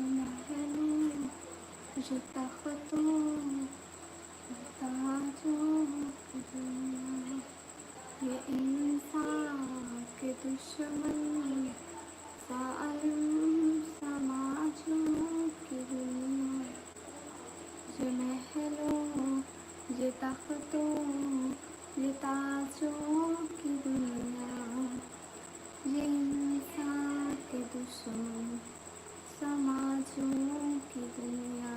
महलों जो तख्तों ताजों की दुनिया, ये इंसान के दुश्मन जालिम समाजों की दुनिया। ये महलों ये तख्तों ये ताजों की दुनिया, ये इंसान के दुश्मन समाजों की दुनिया।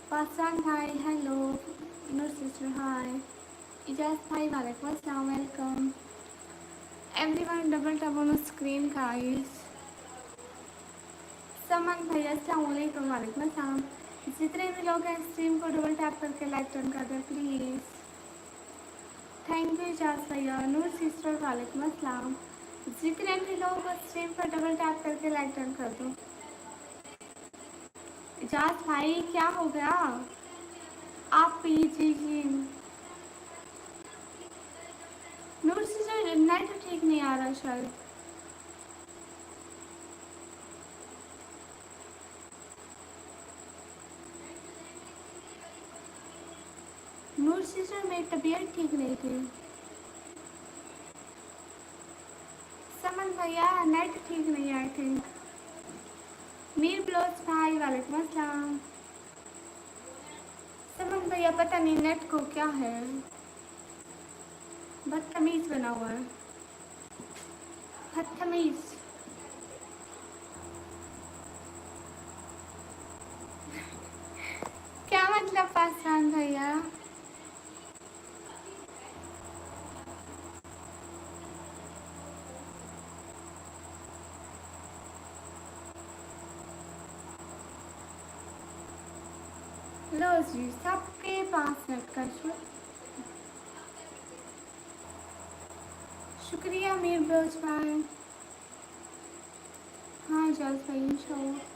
पासान भाई hello, Noor sister hi, Ijaz भाई वालेकुम अस्सलाम, welcome everyone. Double tap on screen guys. Saman भैया अस्सलाम वालेकुम, वालेकुम अस्सलाम। जितने भी लोग हैं स्ट्रीम को डबल टैप करके लाइक टर्न कर दें प्लीज़। थैंक यू इजाज भैया। नूर सिस्टर वालेकुम अस्सलाम। जितने भी लोग स्ट्रीम पर डबल टैप करके लाइक टर्न कर दो। इजाज भाई क्या हो गया आप जी जी नूर सिस्टर नेट ठीक नहीं आ रहा शायद। नूर सिस्टर मेरी तबीयत ठीक नहीं थी। समन भैया नेट ठीक नहीं आई थिंक। मीर ब्लोच भाई वालेकुम अस्सलाम। समन भैया पता नहीं नेट को क्या है, बदतमीज बना हुआ है, बदतमीज। क्या मतलब पासान भैया? लो जी सबके 5 मिनट का शुक्रिया मीर ब्लोच भाई। हाँ जल्द भाई इंशाल्लाह।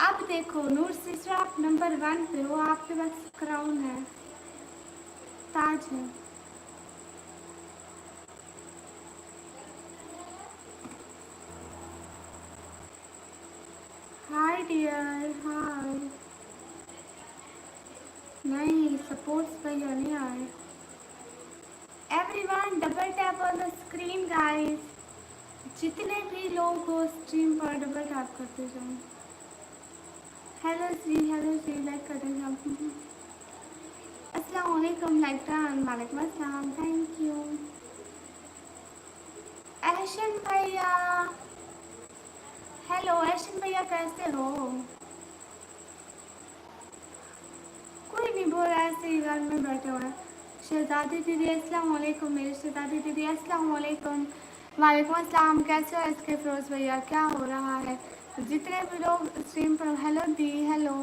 अब देखो नूर सिस्टर आप नंबर 1 पे हो, आपके पास क्राउन है, ताज है। हाय डियर हाय। नहीं सपोर्ट्स भैया नहीं आए। Everyone double tap on the screen guys. जितने भी लोग हो स्ट्रीम पर डबल टैप करते जाओ। हेलो जी लाइक करते जाओ। अस्सलाम वालेकुम लाइक टर्न, वालेकुम अस्सलाम, थैंक यू। एशन भैया हेलो, एशन भैया कैसे हो? कोई नहीं बोल रहा, ऐसे ही घर में बैठे हुए हैं। शहजादी दीदी अस्सलाम वालेकुम, मेरी शहजादी दीदी अस्सलाम वालेकुम, वालेकुम अस्सलाम। कैसे हो इसके फिरोज भैया, क्या हो रहा है? जितने भी लोग स्ट्रीम पर, हेलो दी हेलो,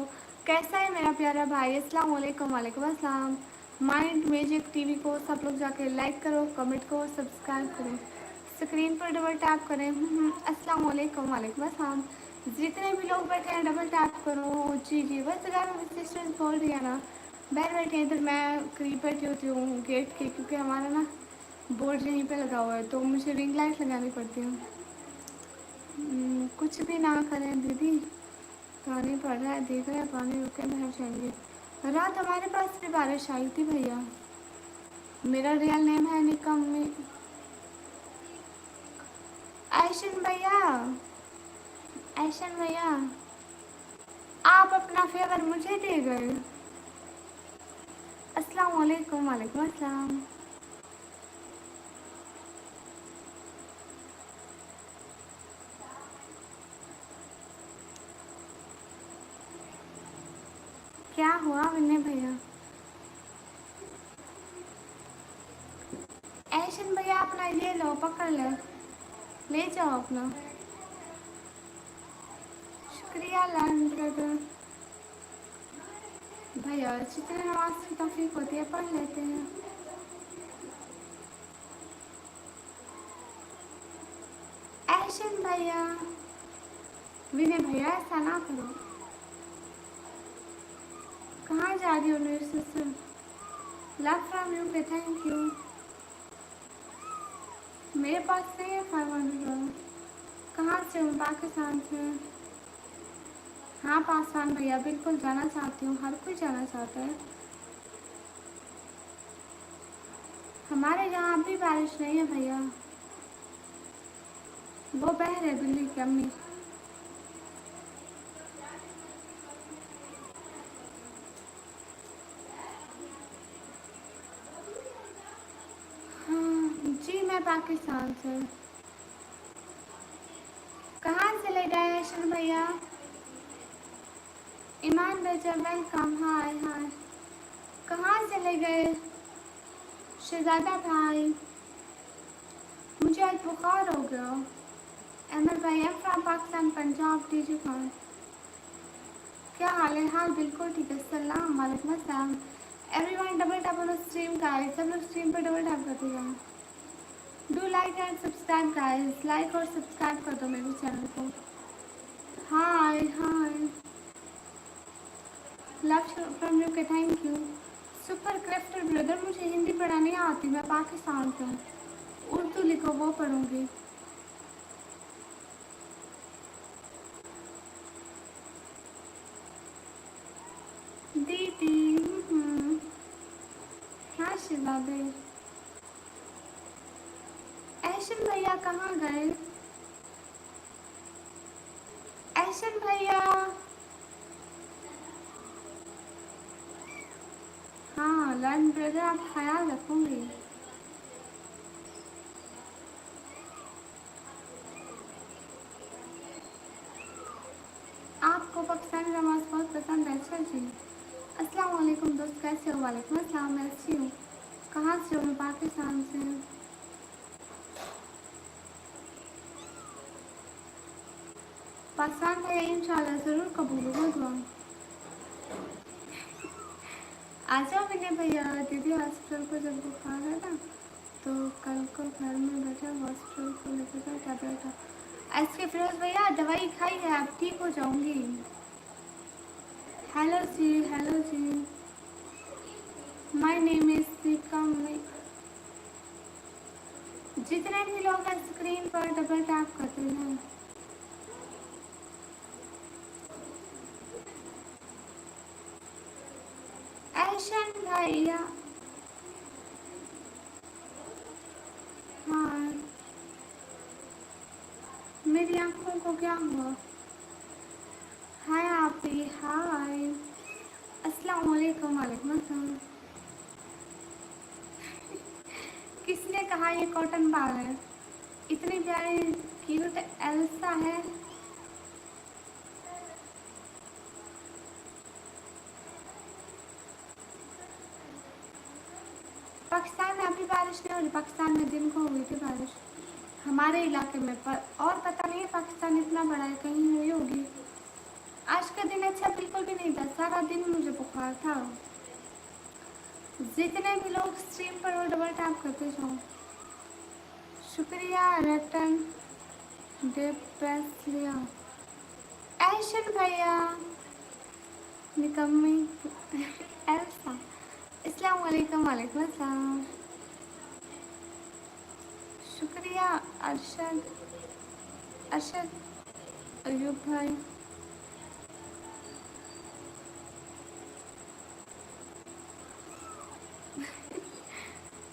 कैसा है मेरा प्यारा भाई? अस्सलाम वालेकुम, वालेकुम अस्सलाम। माइंड म्यूजिक टीवी को सब लोग जाके लाइक करो, कमेंट करो, सब्सक्राइब करो, स्क्रीन पर डबल टैप करें। अस्सलाम वालेकुम, वालेकुम अस्सलाम। जितने भी लोग बैठे हैं डबल टैप करो। जी जी बस अगर सिस्टर्स बोल रही है ना, बैठ बैठे हैं इधर, मैं करीब बैठी होती हूँ गेट के, क्योंकि हमारा ना बोर्ड यहीं पे लगा हुआ है तो मुझे रिंग लाइट लगानी पड़ती है। कुछ भी ना करें दीदी, पानी पड़ रहा है, देख रहे हैं पानी रुके बाहर जाएंगे। रात हमारे पास भी बारिश आई थी भैया। मेरा रियल नेम है निकम में। ऐशन भैया, ऐशन भैया आप अपना फेवर मुझे दे गए। अस्सलाम वालेकुम, वालेकुम अस्सलाम। क्या हुआ विनय भैया? ऐशन भैया अपना ये लो, पकड़ ले, ले जाओ अपना। शुक्रिया लैंड ब्रदर भैया, जितने नमाज की तौफीक होती है पढ़ लेते हैं। ऐशन भैया, विनय भैया ऐसा ना करो। कहाँ जा रही हो मेरे सिस्टर? लव फ्रॉम यू पे, थैंक यू। मेरे पास नहीं है 500। कहाँ से हूँ? पाकिस्तान से। हाँ पाकिस्तान भैया, बिल्कुल जाना चाहती हूँ, हर कोई जाना चाहता है। हमारे यहाँ अभी बारिश नहीं है भैया। वो बह रहे बिल्ली की अम्मी। हाँ जी, मैं पाकिस्तान से। कहाँ से ले गए ऐशन भैया? ईमान रजा वेलकम। हाय हाय। कहाँ से ले गए शहजादा भाई? मुझे आज बुखार हो गया। अहमद भाई, am from Pakistan, Punjab, DG Khan. क्या हाल है? हाल बिल्कुल ठीक है। सलाम वालेकुम अस्सलाम। Everyone double tap on stream guys, सब लोग स्ट्रीम पर डबल टैप कर दिया। Do like and subscribe guys, like और सब्सक्राइब कर दो मेरे चैनल को। Hi hi. Love from UK, thank you. Super crafter brother, मुझे हिंदी पढ़ानी नहीं आती, मैं पाकिस्तान से हूँ। उर्दू लिखो, वो पढ़ूंगी। दीदी। हाँ शिवाबे। ऐशन भैया कहाँ गए? ऐशन भैया। हाँ लर्न ब्रदर, आप ख्याल रखूंगी। आपको पाकिस्तानी नमाज बहुत पसंद है? अच्छा जी। अस्सलाम वालेकुम दोस्त, कैसे हो? वालेकुम अस्सलाम, मैं अच्छी हूँ। कहाँ से हो? मैं पाकिस्तान से हूँ। पाकिस्तान में इंशाल्लाह ज़रूर कबूल होगा दुआ। आ जाओ मैंने भैया। दीदी हॉस्पिटल को जब बुखार है ना, तो कल को घर में बैठे हॉस्पिटल को लेकर गए टैबलेट। ऐसे फिरोज भैया दवाई खाई है, आप ठीक हो जाऊंगी। Hello ji, hello ji. My name is Nikam. जितने भी लोग स्क्रीन पर डबल टैप करते हैं। ऐशन भैया। हाँ मेरी आँखों को क्या हुआ? हाय आप भी, हाय। अस्सलाम वालेकुम। वालेकुम अस्सलाम। किसने कहा ये कॉटन बाल है? इतनी प्यारी क्यूट एल्सा है। पाकिस्तान में अभी बारिश नहीं हो रही, पाकिस्तान में दिन को हुई थी बारिश हमारे इलाके में, पर और पता नहीं है पाकिस्तान इतना बड़ा है, कहीं हुई होगी। आज का दिन अच्छा बिल्कुल भी नहीं था, सारा दिन मुझे बुखार था। जितने भी लोग स्ट्रीम पर वो डबल टैप करते जाओ। शुक्रिया रतन दे प्रेस लिया। ऐशन भैया निकम्मी एल्सा। अस्सलाम वालेकुम। वालेकुम अस्सलाम। शुक्रिया अरशद। अरशद अयूब भाई।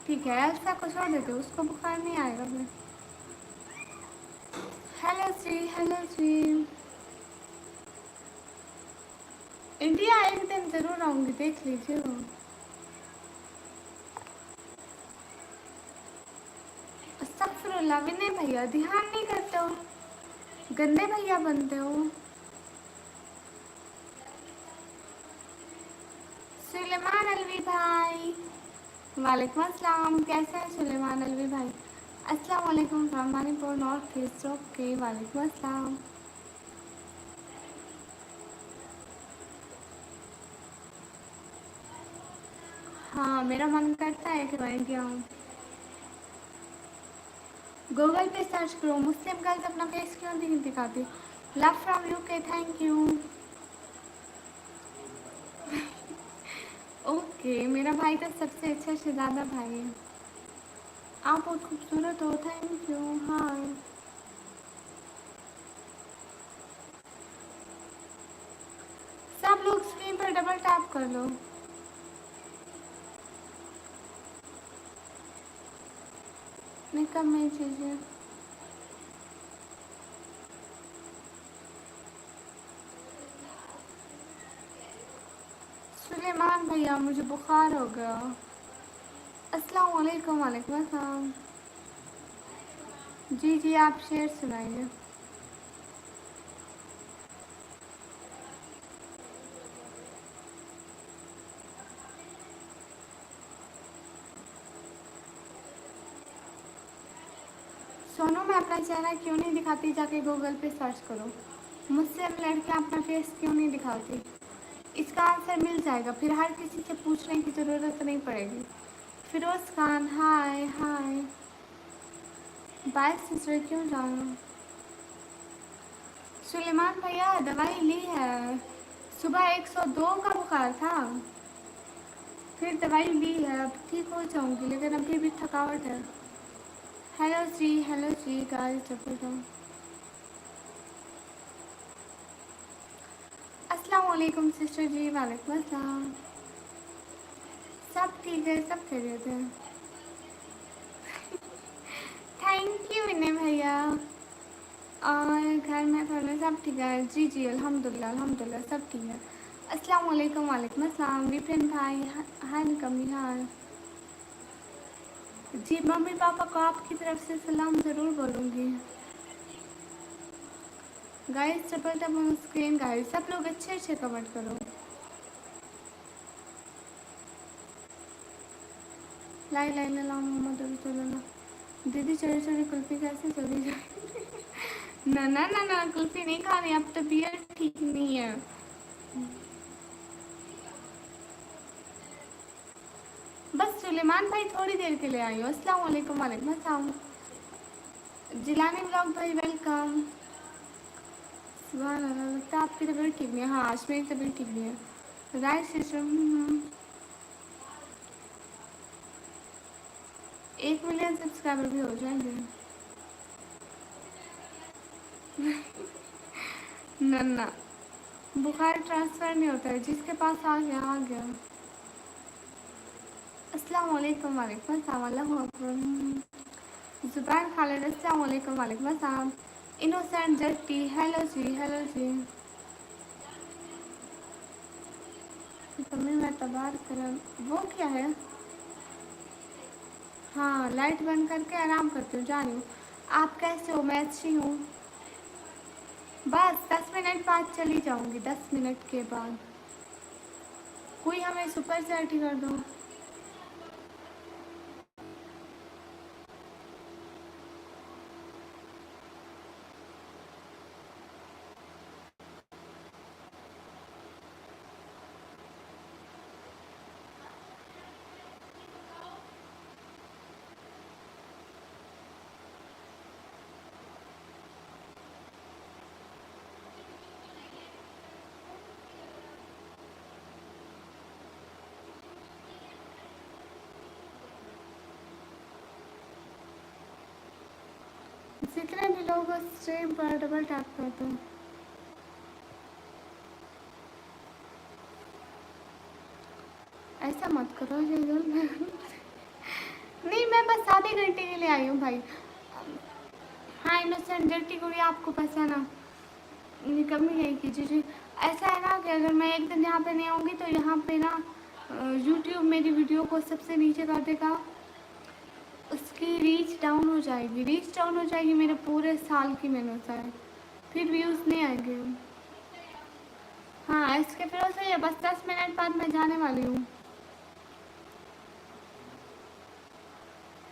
ठीक है, एल्सा को छोड़ देते, उसको बुखार नहीं आएगा फिर। हेलो जी, हेलो जी। इंडिया एक दिन जरूर आऊंगी, देख लीजिए वो। अस्तगफिरुल्लाह विनय भैया, ध्यान नहीं करते हो, गंदे भैया बनते हो। सुलेमान अलवी भाई। वालेकुम अस्सलाम, कैसे हैं सुलेमान अलवी भाई? अस्सलाम वालेकुम from Manipur north east. Okay, वालेकुम अस्सलाम। हाँ मेरा मन करता है कि मैं इंडिया आऊँ। गूगल पे सर्च करो, मुस्लिम गर्ल्स अपना फेस क्यों नहीं दिखाती। Love from UK, thank you. Okay, मेरा भाई तो सबसे अच्छा शहजादा भाई है। आप बहुत खूबसूरत हो, थैंक यू। हाँ, सब लोग स्क्रीन पर डबल टैप कर लो। मेकअप में चीज़ें। सुलेमान भैया मुझे बुखार हो गया। अस्सलाम वालेकुम। वालेकुम अस्सलाम। जी जी, आप शेर सुनाइए। सोनू, मैं अपना चेहरा क्यों नहीं दिखाती? जाके गूगल पे सर्च करो। मुझसे लड़कियां अपना फेस क्यों नहीं दिखाती? इसका आंसर मिल जाएगा, फिर हर किसी से पूछने की ज़रूरत नहीं पड़ेगी। फिरोज़ खान, हाय हाय। बाय सिस्टर, क्यों जाना? सुलेमान भैया दवाई ली है। सुबह 102 का बुखार था, फिर दवाई ली है, अब ठीक हो जाऊंगी, लेकिन अभी भी थकावट है। हेलो जी गाइस, अस्सलाम वालेकुम सिस्टर जी। वालेकुम अस्सलाम। सब ठीक है, सब खैरियत है। थैंक यू विनय भैया। और घर में फैमिली सब ठीक है? जी जी, अल्हम्दुलिल्लाह अल्हम्दुलिल्लाह सब ठीक है। अस्सलाम वालेकुम। वालेकुम अस्सलाम विपिन भाई। हाय निकम्मी, हाय। जी, मम्मी पापा को आपकी तरफ से सलाम ज़रूर बोलूँगी। Guys triple tap on screen. Guys सब लोग अच्छे अच्छे कमेंट करो। लाई लाई ला मोहम्मद रसूलुल्लाह ला। दीदी चोरी चोरी कुल्फी कैसे चली जाए? ना ना ना ना, कुल्फी नहीं खा रही, अब तबीयत ठीक नहीं है। बस सुलेमान भाई थोड़ी देर के लिए आई हो। अस्सलाम वालेकुम। वालेकुम अस्सलाम। जिलानी ब्लॉग भाई वेलकम। सुबह लगता है आपकी तबीयत ठीक नहीं है। हाँ, आज मेरी तबीयत ठीक नहीं है। Right system. 1 मिलियन सब्सक्राइबर भी हो जाएंगे। ना ना, बुखार ट्रांसफ़र नहीं होता है, जिसके पास आ गया आ गया। अस्सलाम वालेकुम। वालेकुम अस्सलाम। अल्लाहु अकबर। जुबैन खालिद, अस्सलाम वालेकुम। वालेकुम अस्सलाम। इनोसेंट जट्टी, हेलो जी हेलो जी। तुम्हें मैं तबार कर, वो क्या है? हाँ, लाइट बंद करके आराम करती हूँ, जा रही हूँ। आप कैसे हो? मैं अच्छी हूँ। बस 10 मिनट बाद चली जाऊँगी, 10 मिनट के बाद। कोई हमें सुपर चैट ही कर दो। जितने भी लोग स्ट्रीम पर डबल टैप कर दो। ऐसा मत करो ये नहीं, मैं बस आधे घंटे के लिए आई हूँ भाई। हाँ, इनोसेंट जट्टी गुड़िया आपको पसंद है ना? कमी नहीं कीजिए जी। ऐसा है ना कि अगर मैं एक दिन यहाँ पे नहीं आऊँगी तो यहाँ पे ना यूट्यूब मेरी वीडियो को सबसे नीचे कर देगा। उसकी रीच डाउन हो जाएगी, रीच डाउन हो जाएगी, मेरे पूरे साल की मेहनत है, फिर व्यूज़ नहीं आएंगे। हाँ, इसके फिर से ये बस 10 मिनट बाद मैं जाने वाली हूँ।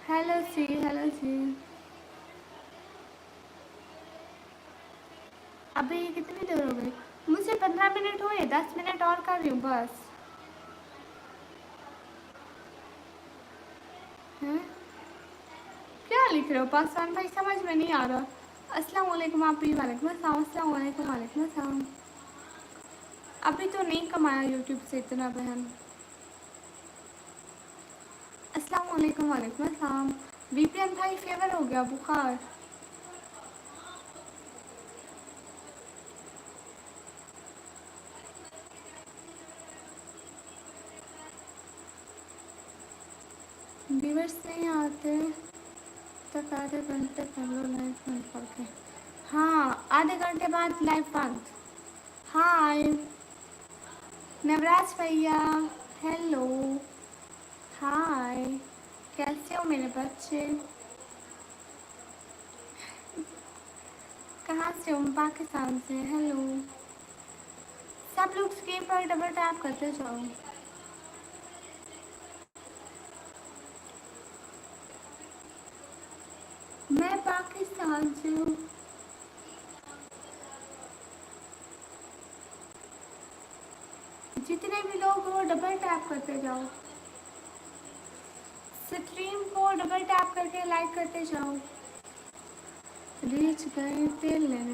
हेलो जी हेलो जी। अभी कितनी देर हो गई? मुझे 15 मिनट हुए, 10 मिनट और कर रही हूँ बस। हैं? क्या लिख रहे हो पाकिस्तान भाई? समझ में नहीं आ रहा। अस्सलाम वालेकुम। आप भी वालेकुम अस्सलाम। अस्सलाम वालेकुम। वालेकुम अस्सलाम। अभी तो नहीं कमाया यूट्यूब से इतना बहन। अस्सलाम वालेकुम। वालेकुम अस्सलाम। वीपीएन भाई फेवर हो गया बुखार। व्यूअर्स नहीं आते तक आधे घंटे पहले लाइव बंद करके। हाँ आधे घंटे बाद लाइव बंद। हाय नवराज भैया, हेलो, हाय, कैसे हो मेरे बच्चे? कहाँ से हो? पाकिस्तान से। हेलो, सब लोग स्क्रीन पर डबल टैप करते जाओ। मैं पाकिस्तान से हूँ। जितने भी लोग हो डबल टैप करते जाओ, स्ट्रीम को डबल टैप करके लाइक करते जाओ। रीच गए तेल लेने,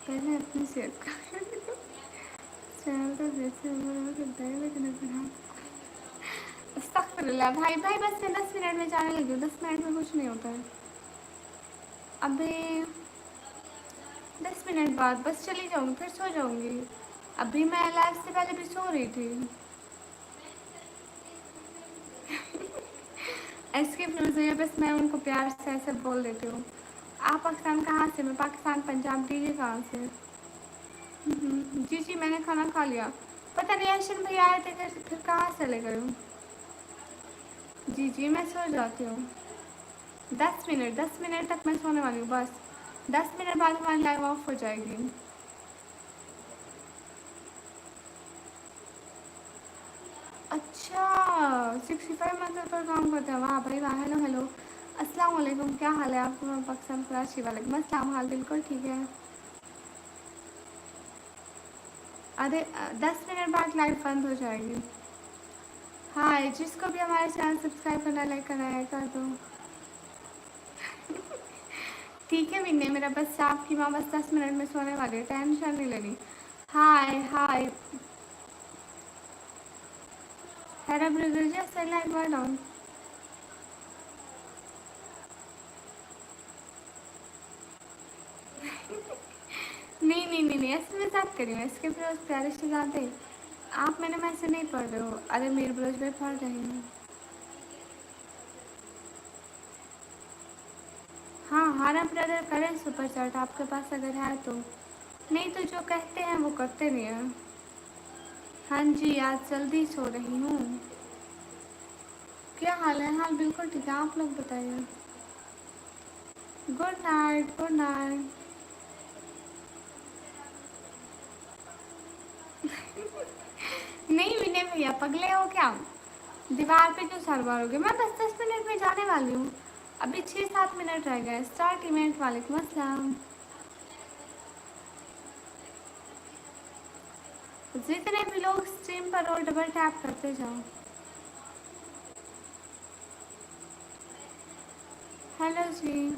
पहले अपनी सेहत का चैनल तो जैसे करता है लेकिन अस्तगफिरुल्लाह। भाई भाई बस मैं 10 मिनट में जाने लगी हूँ, 10 मिनट में कुछ नहीं होता है। अबे 10 मिनट बाद बस चली जाऊँगी, फिर सो जाऊँगी। अभी मैं लाइव से पहले भी सो रही थी। इसके फ्यूज़ है, बस मैं उनको प्यार से ऐसे बोल देती हूँ। आप पाकिस्तान कहाँ से? मैं पाकिस्तान पंजाब। दीजिए कहाँ से? जी जी मैंने खाना खा लिया। पता नहीं आयशन भैया आए थे, फिर कहाँ चले गए हूँ। जी जी मैं सो जाती हूँ। 10 मिनट तक मैं सोने वाली हूँ बस। 10 मिनट बाद हमारी लाइव ऑफ हो जाएगी। अच्छा 65 मंथ पर काम करते हैं, वाह भाई वाह। हेलो हेलो, अस्सलाम वालेकुम, क्या हाल है आपको? मैं पाकिस्तान कराची। वालेकुम अस्सलाम, हाल बिल्कुल ठीक है। अरे 10 मिनट बाद लाइव बंद हो जाएगी। हाँ जिसको भी हमारे चैनल सब्सक्राइब करना लाइक करना है कर दो। ठीक है विनय, मेरा बस आपकी माँ बस 10 मिनट में सोने वाली है, टेंशन नहीं लेनी। Hi hi Hera brother just like one on. नहीं नहीं नहीं नहीं ऐसे मजाक करी मैं, इसके ब्रोज प्यारे से ज़्यादा। आप मैंने मैसेज नहीं पढ़ रहे हो? अरे मेरे ब्रोज में पढ़ रही हूँ। हाँ हारा ब्रदर करें सुपर चैट आपके पास अगर है तो, नहीं तो जो कहते हैं वो करते नहीं हैं। हाँ जी आज जल्दी सो रही हूँ। क्या हाल है? हाल बिल्कुल ठीक है, आप लोग बताइए। Good night good night. नहीं विनय भैया पगले हो क्या? दीवार पे क्यों सर मारोगे? मैं बस 10 मिनट में जाने वाली हूँ। अभी 6-7 मिनट रह गए स्टार्ट इवेंट। वालेकुम अस्सलाम। जितने भी लोग स्ट्रीम पर और डबल टैप करते जाओ। हेलो जी।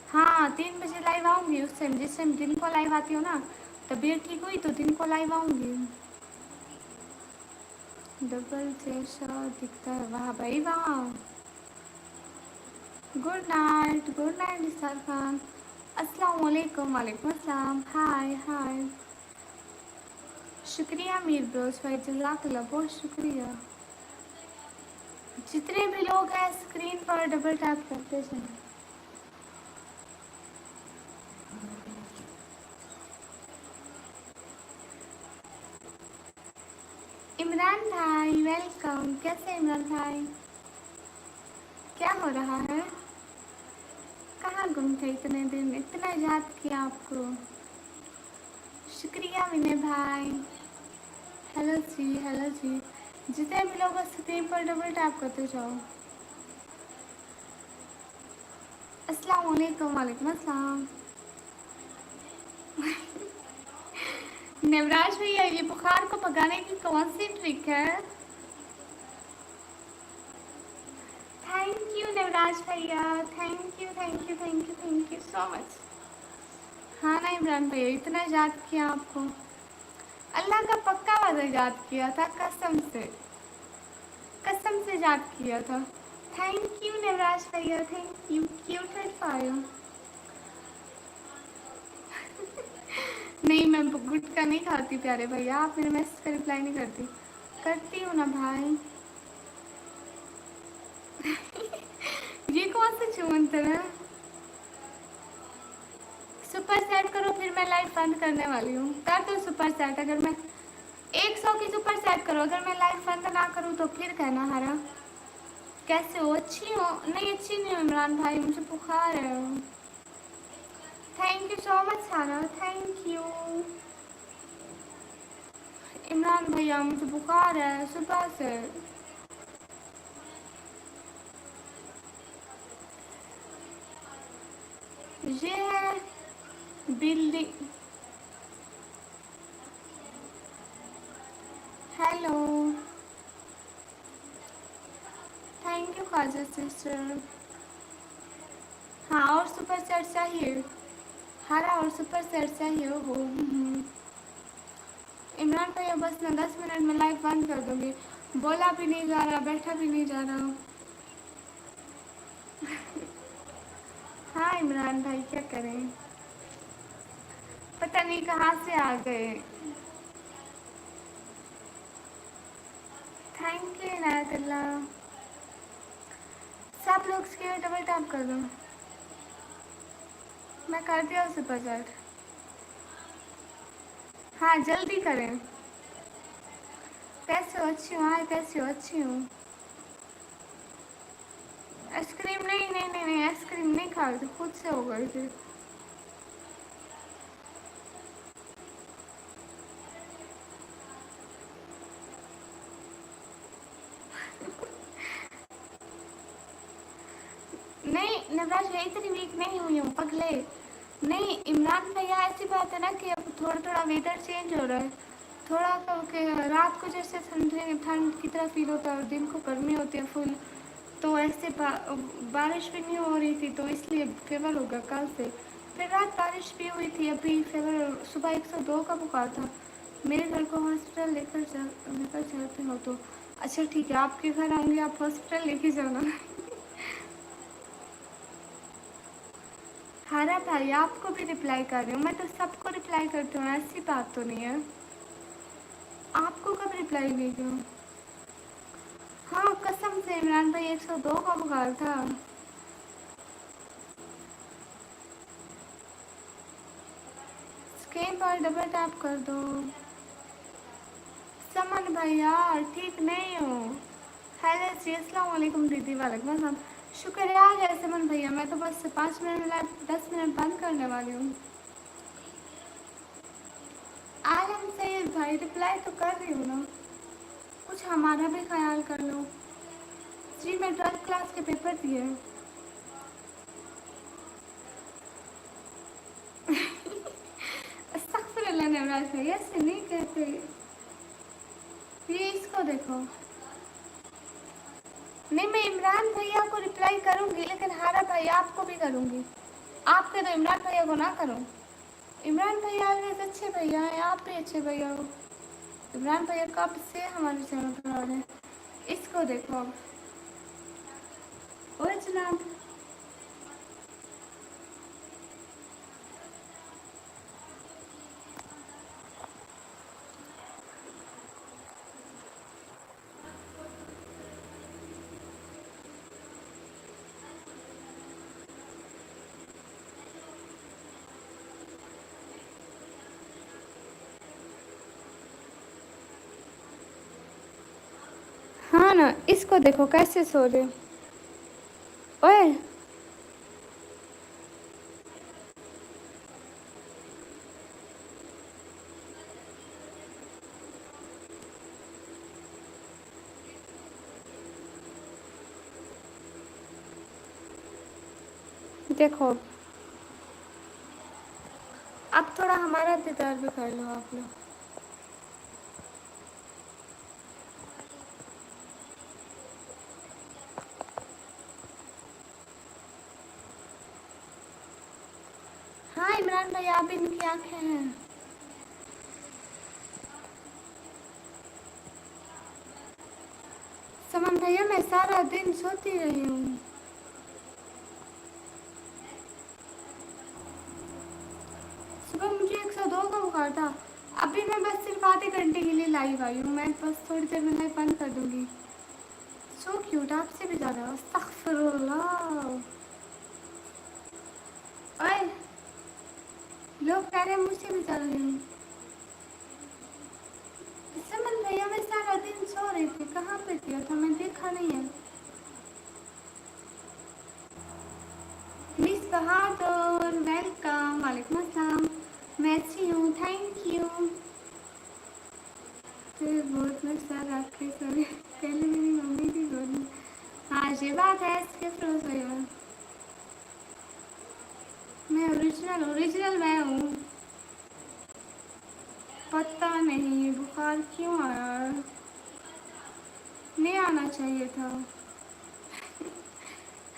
हाँ 3 बजे लाइव आऊँगी, उस टाइम जिस टाइम दिन को लाइव आती हो ना, तबीयत ठीक हुई तो दिन को लाइव आऊँगी। डबल जैसा दिखता है, वाह भाई वाह। Good night Nisar Khan. अस्सलाम वालेकुम। वालेकुम अस्सलाम, हाय हाय। शुक्रिया मीर ब्रोस भाई, जज़ाकल्लाह, बहुत शुक्रिया। जितने भी लोग हैं स्क्रीन पर डबल टैप करते जाएं। इमरान भाई वेलकम, कैसे हैं इमरान भाई? क्या हो रहा है? कहाँ गुम थे इतने दिन, इतना याद किया आपको। शुक्रिया विनय भाई। हेलो जी हेलो जी। जितने भी लोग स्क्रीन पर डबल टैप करते जाओ। अस्सलाम वालेकुम। वालेकुम अस्सलाम। नवराज भैया ये बुखार को भगाने की कौन सी ट्रिक है? थैंक यू नवराज भैया, thank you thank you thank you thank you so much. हाँ ना इमरान भैया, इतना याद किया आपको। अल्लाह का पक्का वादा याद किया था, कसम से, कसम से याद किया था। थैंक यू नवराज भैया, थैंक यू, क्यूटेड फॉर यू। नहीं मैं गुटखा नहीं खाती प्यारे भैया, आप मेरे मैसेज का रिप्लाई नहीं करती। करती हूँ ना भाई। ये कौन सा चुमंतन है? सुपर सेट करो, फिर मैं लाइव बंद करने वाली हूँ। कर दो सुपर सेट, अगर मैं 100 की सुपर सेट करो, अगर मैं लाइव बंद ना करूँ तो फिर कहना हरा। कैसे हो? अच्छी हो? नहीं अच्छी नहीं हो इमरान भाई, मुझे बुखार है। थैंक यू सो मच सारा, थैंक यू। इमरान भैया मुझे बुखार है सुबह से। ये है बिल्ली। हेलो, थैंक यू खाजा सिस्टर। हाँ और सुपर सेट चाहिए हरा, और सुपर सेट चाहिए वो। इमरान भैया बस मैं 10 मिनट में लाइव बंद कर दूंगी। बोला भी नहीं जा रहा, बैठा भी नहीं जा रहा। हाँ इमरान भाई क्या करें, पता नहीं कहाँ से आ गए। Thank you Inayatullah. सब लोग इसके डबल टैप कर दो। मैं कर दिया सुपर चैट। हाँ जल्दी करें। कैसे हो? अच्छी हूँ। हाँ कैसे हो? अच्छी हूँ। आइसक्रीम नहीं नहीं नहीं नहीं, आइसक्रीम नहीं खा रही थी, खुद से हो गई थी। नहीं नवराज मैं इतनी वीक नहीं हुई हूँ पगले। नहीं इमरान भैया ऐसी बात है ना कि अब थोड़ा थोड़ा वेदर चेंज हो रहा है। थोड़ा तो कि रात को जैसे ठंड की तरह फील होता है और दिन को गर्मी होती है फुल। तो ऐसे बारिश भी नहीं हो रही थी तो इसलिए फीवर होगा कल से। फिर रात बारिश भी हुई थी, अभी फीवर सुबह 102 का बुखार था। मेरे घर को हॉस्पिटल लेकर चलते हो तो? अच्छा ठीक है, आपके घर आऊँगी, आप हॉस्पिटल लेके जाना। हरा भाई आपको भी रिप्लाई कर रही हूँ, मैं तो सबको रिप्लाई करती हूँ, ऐसी बात तो नहीं है। आपको कब रिप्लाई नहीं दूँ? हाँ कसम से इमरान भाई 102 का बुखार था। स्क्रीन पर डबल टैप कर दो। समन भाई यार ठीक नहीं हो। हेलो जी अस्सलाम वालेकुम दीदी, वालेकुम अस्सलाम। शुक्रिया आ गया समन भैया, मैं तो बस 5 मिनट में 10 मिनट बंद करने वाली हूँ। आलम सैयद भाई रिप्लाई तो कर रही हूँ ना, कुछ हमारा भी ख्याल कर लो। जी मैं 12th क्लास के पेपर दिए। अस्तगफिरुल्लाह नवराज भाई ऐसे नहीं कहते। ये इसको देखो। नहीं मैं इमरान भैया को रिप्लाई करूंगी, लेकिन हारा भाई आपको भी करूंगी। आपके तो इमरान भैया को ना करूं। इमरान भैया ऑलवेज अच्छे भैया हैं, आप भी अच्छे भैया हो। इमरान भैया कब से हमारे चैनल पर आ रहे हैं। इसको देखो अब। ओए जनाब। हाँ ना इसको देखो कैसे सो रहे। ओए देखो, अब थोड़ा हमारा इंतजार भी कर लो आप लोग। हाँ इमरान भाई, आप इनकी आंखें हैं। समन भैया मैं सारा दिन सोती रही हूँ। सुबह मुझे 102 का बुखार था। अभी मैं बस सिर्फ आधे घंटे के लिए लाइव आई हूँ। मैं बस थोड़ी देर में लाइव बंद कर दूँगी। सो क्यूट, आपसे भी ज़्यादा। अस्तगफिरुल्लाह। ओए, लोग कह रहे हैं मुझसे भी ज़्यादा नहीं। समन भैया मैं सारा दिन सो रही थी। कहाँ पे किया था, मैं देखा नहीं है। मिस बहादुर वेलकम। वालेकुम अस्सलाम। मैं अच्छी हूँ, थैंक यू। फिर बहुत मजा आपके सारे। पहले मेरी मम्मी थी गोद में। हाँ ये बात है, इसके फ्रोज भैया। मैं ओरिजिनल ओरिजिनल मैं हूँ। पता नहीं बुखार क्यों आया, नहीं आना चाहिए था।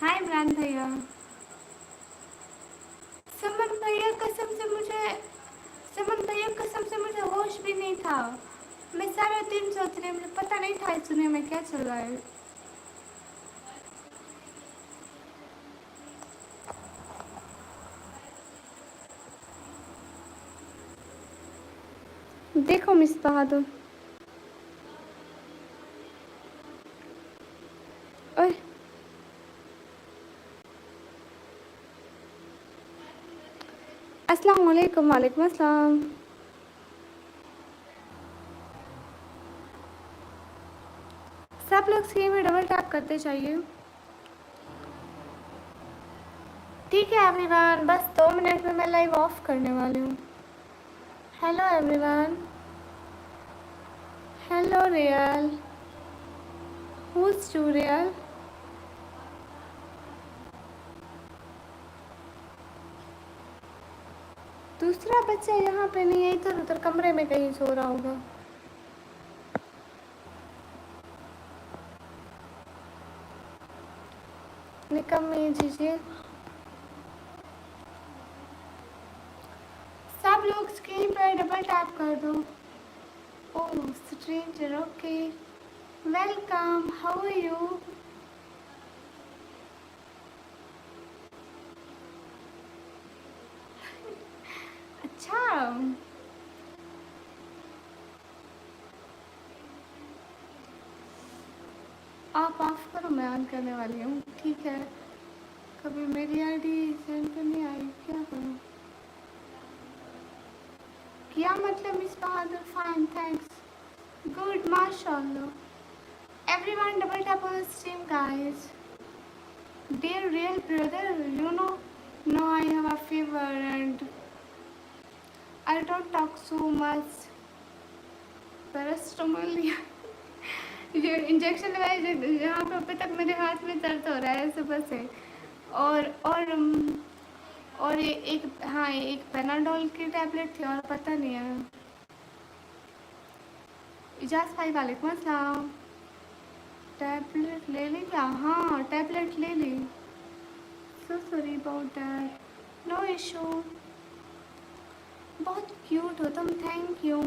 हाय इमरान भैया। समन भैया कसम से मुझे, समन भैया कसम से मुझे होश भी नहीं था। मैं सारा दिन सोच रही, मुझे पता नहीं था इस दुनिया में क्या चल रहा है। देखो मिस बहादुर। ओए अस्सलाम वालेकुम। वालेकुम अस्सलाम। सब लोग स्क्रीन में डबल टैप करते चाहिए। ठीक है एवरीवन, बस 2 मिनट में मैं लाइव ऑफ करने वाली हूँ। Hello everyone. Hello real, who's to real. दूसरा बच्चा यहाँ पे नहीं है, इधर उधर कमरे में कहीं सो रहा होगा। निकम्मी दीजिए। सब लोग स्क्रीन पर डबल टैप कर दो। Oh stranger, okay welcome, how are you. अच्छा आप ऑफ करो, मैं ऑन करने वाली हूँ। ठीक है, कभी मेरी आईडी सेंड तो नहीं आई, क्या करूँ। क्या मतलब मिस बहादुर, फाइन थैंक्स गुड माशाल्लाह। Everyone double tap on the stream guys. Dear real brother, you know, now I have a fever and I don't talk so much. Paracetamol लिया। ये इंजेक्शन लगाया यहाँ पे, अभी तक मेरे हाथ में दर्द हो रहा है सुबह से। और एक हाँ एक पेनाडोल की टैबलेट थी और पता नहीं है। इजाज़ भाई वालेकुम अस्सलाम। टैबलेट ले ली क्या? हाँ टैबलेट ले ली। So sorry about that, no issue. बहुत क्यूट हो तुम, थैंक यू।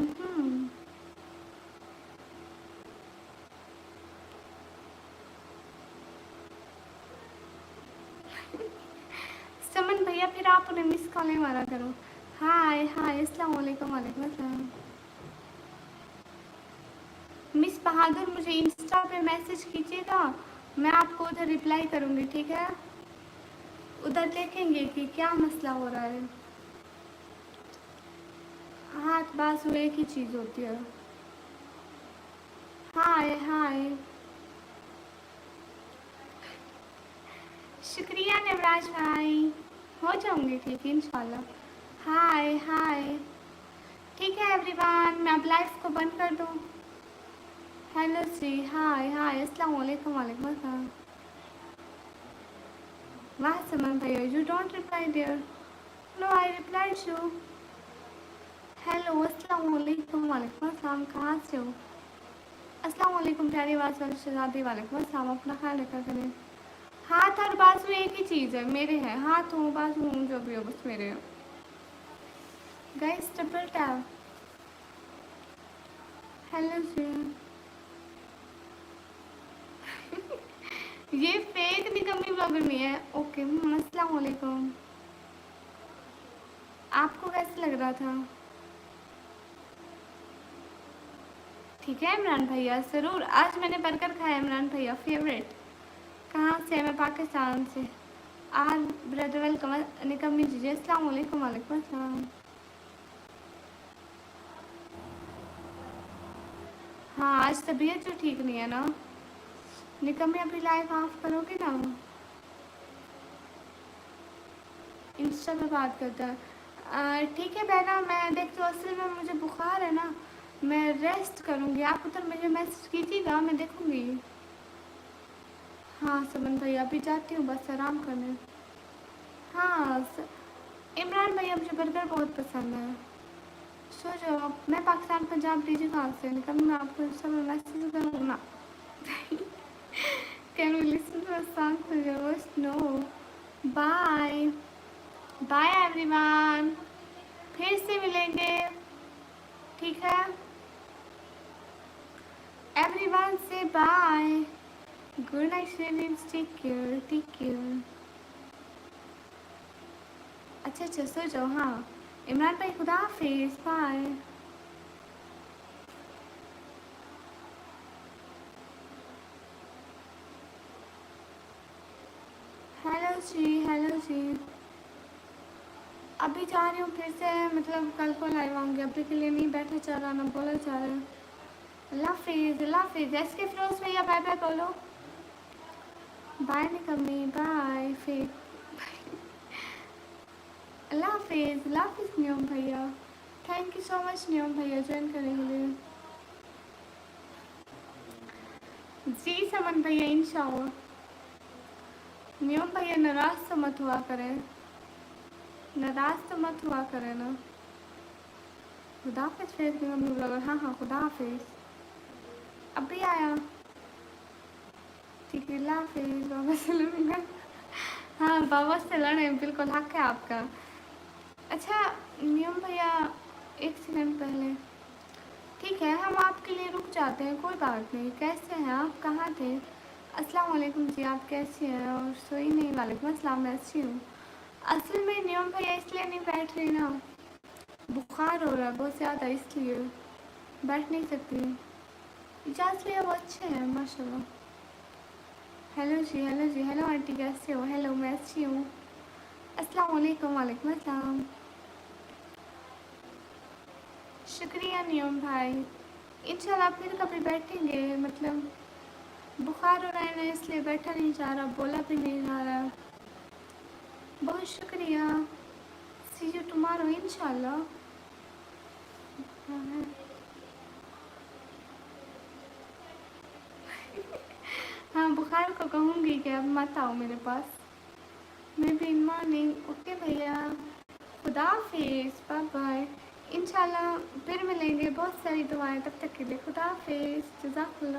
समन भैया फिर आप उन्हें मिस कॉल नहीं मारा करो। हाय हाय अस्सलाम वालेकुम। वालेकुम अस्सलाम। मिस बहादुर मुझे इंस्टा पे मैसेज कीजिएगा, मैं आपको उधर रिप्लाई करूँगी, ठीक है। उधर देखेंगे कि क्या मसला हो रहा है। हाथ बाजू एक ही चीज़ होती है। हाय हाय, शुक्रिया नवराज भाई, हो जाऊंगी ठीक इंशाल्लाह। हाय हाय, ठीक है एवरीवन, मैं अब लाइव को बंद कर दूँ। हेलो जी, हाय हाय अस्सलाम वालेकुम। वालेकुम अस्सलाम। वाह समन भैया, you don't reply there. No I replied you. Hello अस्सलाम वालेकुम। वालेकुम अस्सलाम, कहाँ से हो? अस्सलाम वालेकुम प्यारी आवाज़ वाली शहजादी। वालेकुम अस्सलाम, अपना ख्याल रखा करें। हाथ और बाजू एक ही चीज़ है, मेरे हैं हाथ हो बाजू हूँ जो भी हो, बस मेरे हैं। Guys triple tap. हेलो जी। ये फेक निकम्मी ब्लॉगर नहीं है। ओके, अस्सलाम वालेकुम। आपको कैसे लग रहा था? ठीक है इमरान भैया, ज़रूर। आज मैंने बर्गर खाया इमरान भैया, फेवरेट। कहाँ से? मैं पाकिस्तान से। आज ब्रदर वेलकम। निकम्मी जी, अस्सलाम वालेकुम। वालेकुम अस्सलाम। हाँ, आज तबीयत जो ठीक नहीं है ना। निकम्मी अभी लाइव ऑफ करोगे ना? इंस्टा पे बात करता है। ठीक है बहना, मैं देखती हूँ। असल में मुझे बुखार है ना, मैं रेस्ट करूँगी। आप उधर मुझे मैसेज कीजिएगा, मैं देखूँगी। हाँ सुमन भैया, अभी जाती हूँ बस आराम करने। हाँ इमरान भैया, मुझे बर्गर बहुत पसंद है। सो जाओ। मैं पाकिस्तान पंजाब लीजिए कहाँ से निकल, मैं आपको इंस्टा में मैसेज करूँ ना। Can we listen to a song for yours? No. Bye bye everyone, फिर से मिलेंगे। ठीक है everyone, say bye. Good night dreams, take care, take care. अच्छा अच्छा, सो जाओ। हाँ इमरान भाई, खुदा हाफिज़, बाय। हेलो जी, हेलो जी। अभी जा रही हूँ फिर से, मतलब कल को लाइव आऊँगी। अभी के लिए नहीं बैठा जा रहा, ना बोला जा रहा है। अल्लाह हाफिज़, अल्लाह हाफिज़। एसके फिरोज भैया बाय बाय बोलो। बाय निकम्मी, बाय फिर। अल्लाह हाफिज़, अल्लाह हाफिज़ नियम भैया। थैंक यू सो मच नियम भैया ज्वाइन करने के लिए। जी समन भैया, इंशाल्लाह। नियम भैया नाराज़ तो मत हुआ करें, नाराज़ तो मत हुआ करें ना। खुदा हाफिज़ फेस की मम्मी ब्लॉगर। हाँ हाँ, खुदा हाफिज़। अभी आया। ठीक है, अल्लाह हाफिज़। बाबा से लड़ूंगा। हाँ बाबा से लड़े, बिल्कुल हक है आपका। अच्छा नियम भैया, एक सेकंड पहले। ठीक है, हम आपके लिए रुक जाते हैं, कोई बात नहीं। कैसे हैं आप, कहाँ थे? अस्सलाम वालेकुम जी, आप कैसी हैं? और सोई नहीं? वालेकुम अस्सलाम, मैं अच्छी हूँ। असल में नियम भैया इसलिए नहीं बैठ रही ना, बुखार हो रहा है बहुत ज़्यादा, इसलिए बैठ नहीं सकती। इजाज़त लिया, वो अच्छे हैं माशाल्लाह। हेलो जी, हेलो जी। हेलो आंटी, कैसे हो? हेलो, मैं अच्छी हूँ। अस्सलाम वालेकुम। वालेकुम अस्सलाम। शुक्रिया नियम भाई। इंशाल्लाह फिर कभी बैठेंगे, मतलब बुखार हो रहा है ना, इसलिए बैठा नहीं जा रहा, बोला भी नहीं जा रहा। बहुत शुक्रिया। सी यू टुमारो इंशाल्लाह। हाँ बुखार को कहूँगी कि अब मत आओ मेरे पास। मैं भी मॉर्निंग। ओके भैया, खुदा हाफिज़, बाय बाय। इंशाल्लाह फिर मिलेंगे। बहुत सारी दुआएं तब तक के लिए। खुदा हाफिज़, जज़ाकल्लाह।